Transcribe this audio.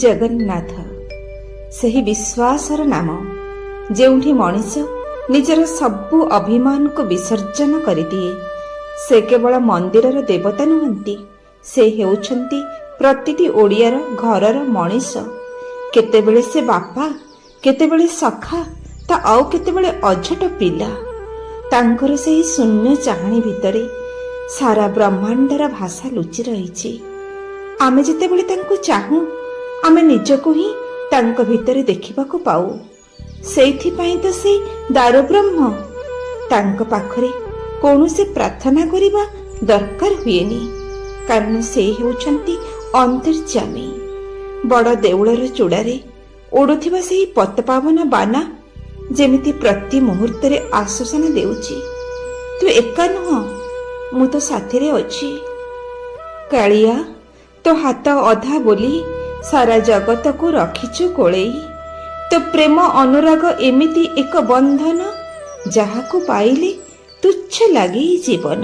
ଜଗନ୍ନାଥ ସେହି ବିଶ୍ୱାସର ନାମ, ଯେଉଁଠି ମଣିଷ ନିଜର ସବୁ ଅଭିମାନକୁ ବିସର୍ଜନ କରିଦିଏ। ସେ କେବଳ ମନ୍ଦିରର ଦେବତା ନୁହନ୍ତି, ସେ ହେଉଛନ୍ତି ପ୍ରତିଟି ଓଡ଼ିଆର ଘରର ମଣିଷ। କେତେବେଳେ ସେ ବାପା, କେତେବେଳେ ସଖା, ତ ଆଉ କେତେବେଳେ ଅଝଟ ପିଲା। ତାଙ୍କର ସେହି ଶୂନ୍ୟ ଚାହାଣୀ ଭିତରେ ସାରା ବ୍ରହ୍ମାଣ୍ଡର ଭାଷା ଲୁଚି ରହିଛି। ଆମେ ଯେତେବେଳେ ତାଙ୍କୁ ଚାହୁଁ, ଆମେ ନିଜକୁ ହିଁ ତାଙ୍କ ଭିତରେ ଦେଖିବାକୁ ପାଉ। ସେଇଥିପାଇଁ ତ ସେ ଦାରୁବ୍ରହ୍ମ। ତାଙ୍କ ପାଖରେ କୌଣସି ପ୍ରାର୍ଥନା କରିବା ଦରକାର ହୁଏନି, କାରଣ ସେ ହେଉଛନ୍ତି ଅନ୍ତର୍ଯ୍ୟାମୀ। ବଡ଼ ଦେଉଳର ଚୂଡ଼ାରେ ଉଡ଼ୁଥିବା ସେହି ପତପାବନ ବାନା ଯେମିତି ପ୍ରତି ମୁହୂର୍ତ୍ତରେ ଆଶ୍ୱାସନା ଦେଉଛି, ତୁ ଏକା ନୁହଁ, ମୁଁ ତ ସାଥିରେ ଅଛି। କାଳିଆ, ତୋ ହାତ ଅଧା ବୋଲି ସାରା ଜଗତକୁ ରଖିଛୁ କୋଳେଇ। ତୋ ପ୍ରେମ ଅନୁରାଗ ଏମିତି ଏକ ବନ୍ଧନ, ଯାହାକୁ ପାଇଲେ ତୁଚ୍ଛ ଲାଗେ ଜୀବନ।